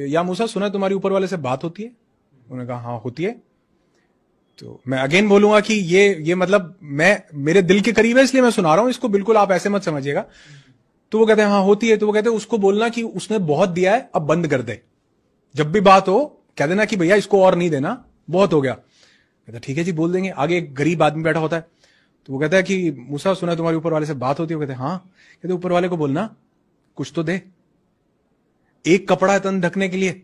या मूसा, सुना तुम्हारी ऊपर वाले से बात होती है? उन्होंने कहा हाँ होती है। तो मैं अगेन बोलूंगा कि ये मतलब मैं मेरे दिल के करीब है इसलिए मैं सुना रहा हूं इसको, बिल्कुल आप ऐसे मत समझिएगा। तो वो कहते हैं हाँ होती है। तो वो कहते हैं उसको बोलना कि उसने बहुत दिया है, अब बंद कर दे। जब भी बात हो कह देना कि भैया इसको और नहीं देना, बहुत हो गया। कहता ठीक है जी बोल देंगे। आगे एक गरीब आदमी बैठा होता है, तो वो कहता है कि मूसा सुना तुम्हारे ऊपर वाले से बात होती है? वो कहते हैं हाँ। कहते ऊपर वाले को बोलना कुछ तो दे, एक कपड़ा है तन ढकने के लिए,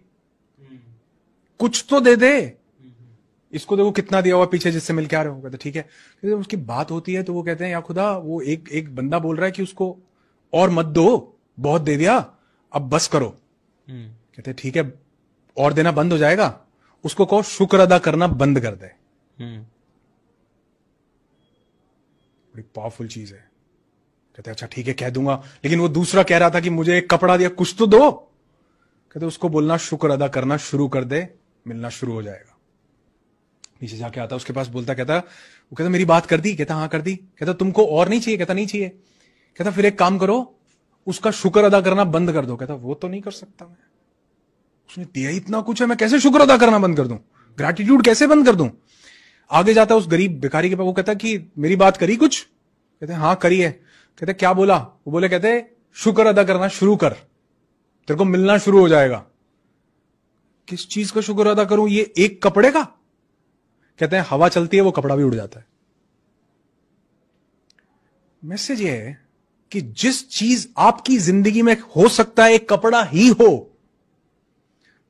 कुछ तो दे दे। इसको देखो कितना दिया हुआ पीछे जिससे मिल के आ रहे हो। कहते ठीक है। कहते उसकी बात होती है तो वो कहते हैं या खुदा वो एक बंदा बोल रहा है कि उसको और मत दो, बहुत दे दिया, अब बस करो। कहते ठीक है, और देना बंद हो जाएगा, उसको कहो शुक्र अदा करना बंद कर दे। बड़ी पावरफुल चीज है। कहते अच्छा ठीक है कह दूंगा, लेकिन वो दूसरा कह रहा था कि मुझे एक कपड़ा दिया, कुछ तो दो। कहते उसको बोलना शुक्र अदा करना शुरू कर दे, मिलना शुरू हो जाएगा। नीचे जाके आता उसके पास, बोलता कहता वो कहता मेरी बात कर दी? कहता हाँ कर दी। कहता तुमको और नहीं चाहिए? कहता नहीं चाहिए। कहता फिर एक काम करो, उसका शुक्र अदा करना बंद कर दो। कहता वो तो नहीं कर सकता मैं, उसने दिया इतना कुछ है, मैं कैसे शुक्र अदा करना बंद कर दूं, ग्रैटिट्यूड कैसे बंद कर दूं। आगे जाता उस गरीब भिखारी के पास, वो कहता कि मेरी बात करी कुछ? कहते हाँ करी है। कहते क्या बोला? वो बोले कहते शुक्र अदा करना शुरू कर, तेरे को मिलना शुरू हो जाएगा। किस चीज का शुक्र अदा करूं? ये एक कपड़े का? कहते हैं हवा चलती है वो कपड़ा भी उड़ जाता है। मैसेज ये है कि जिस चीज आपकी जिंदगी में हो सकता है एक कपड़ा ही हो,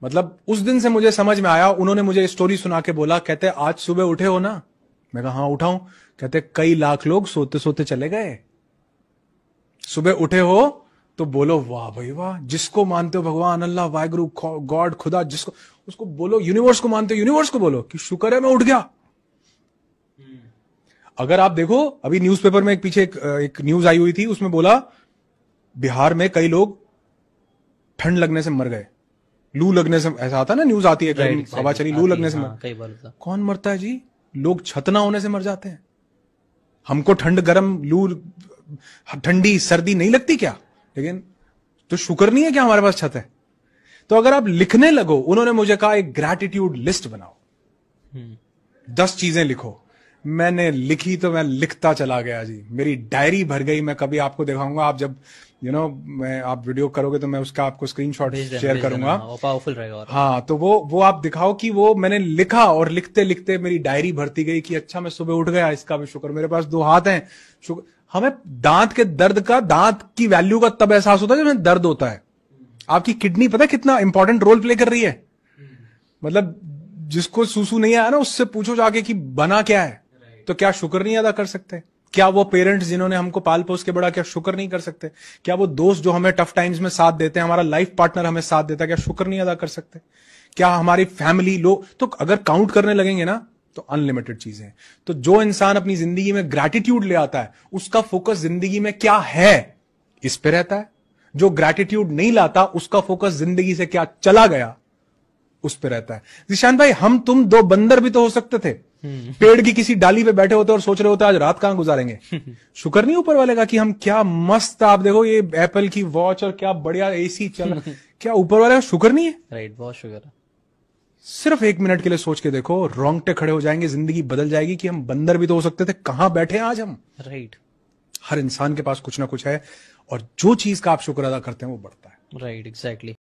मतलब उस दिन से मुझे समझ में आया, उन्होंने मुझे स्टोरी सुना के बोला, कहते आज सुबह उठे हो ना? मैं कहा हाँ उठाऊं। कहते कई लाख लोग सोते सोते चले गए, सुबह उठे हो तो बोलो वाह भाई वाह। जिसको मानते हो भगवान, अल्लाह, वाहिगुरु, गॉड, खुदा, जिसको उसको बोलो। यूनिवर्स को मानते हो, यूनिवर्स को बोलो कि शुक्र है मैं उठ गया। अगर आप देखो अभी न्यूज़पेपर में पीछे एक न्यूज आई हुई थी, उसमें बोला बिहार में कई लोग ठंड लगने से मर गए, लू लगने से। ऐसा आता है ना, न्यूज आती है गर्म हवा चली, लू लगने से कई बार। कौन मरता है जी? लोग छत ना होने से मर जाते हैं। हमको ठंड गर्म लू ठंडी सर्दी नहीं लगती क्या? लेकिन तो शुक्र नहीं है कि हमारे पास छत है। तो अगर आप लिखने लगो, उन्होंने मुझे कहा एक ग्रैटिट्यूड लिस्ट बनाओ, 10 चीजें लिखो। मैंने लिखी तो मैं लिखता चला गया जी, मेरी डायरी भर गई। मैं कभी आपको दिखाऊंगा, आप जब मैं आप वीडियो करोगे तो मैं उसका आपको स्क्रीनशॉट शेयर करूंगा, वो पावरफुल रहेगा। हाँ तो वो आप दिखाओ कि वो मैंने लिखा, और लिखते लिखते मेरी डायरी भरती गई कि अच्छा मैं सुबह उठ गया, इसका भी शुक्र, मेरे पास 2 हाथ हैं, शुक्र। हमें दांत के दर्द का, दांत की वैल्यू का तब एहसास होता है जब दर्द होता है। आपकी किडनी पता है कितना इंपॉर्टेंट रोल प्ले कर रही है? मतलब जिसको सूसू नहीं आया ना, उससे पूछो जाके कि बना क्या है, तो क्या शुक्र नहीं अदा कर सकते? क्या वो पेरेंट्स जिन्होंने हमको पाल पोस के बड़ा, क्या शुक्र नहीं कर सकते? क्या वो दोस्त जो हमें टफ टाइम्स में साथ देते हैं, हमारा लाइफ पार्टनर हमें साथ देता है, क्या शुक्र नहीं अदा कर सकते? क्या हमारी फैमिली लोग, तो अगर काउंट करने लगेंगे ना तो अनलिमिटेड चीजें हैं। तो जो इंसान अपनी जिंदगी में ग्रैटिट्यूड ले आता है, उसका फोकस जिंदगी में क्या है इस पे रहता है। जो ग्रैटिट्यूड नहीं लाता, उसका फोकस जिंदगी से क्या चला गया उस पे रहता है। जिशान भाई, हम तुम 2 बंदर भी तो हो सकते थे, पेड़ की किसी डाली पे बैठे होते और सोच रहे होते आज रात कहां गुजारेंगे। शुक्र नहीं ऊपर वाले का कि हम क्या मस्त, आप देखो ये एप्पल की वॉच और क्या बढ़िया एसी चल क्या ऊपर वाले का शुक्र नहीं है? राइट, बहुत शुक्र है। सिर्फ 1 मिनट के लिए सोच के देखो, रोंगटे खड़े हो जाएंगे, जिंदगी बदल जाएगी कि हम बंदर भी तो हो सकते थे, कहां बैठे हैं आज हम। राइट, हर इंसान के पास कुछ ना कुछ है, और जो चीज का आप शुक्र अदा करते हैं वो बढ़ता है। Right, exactly.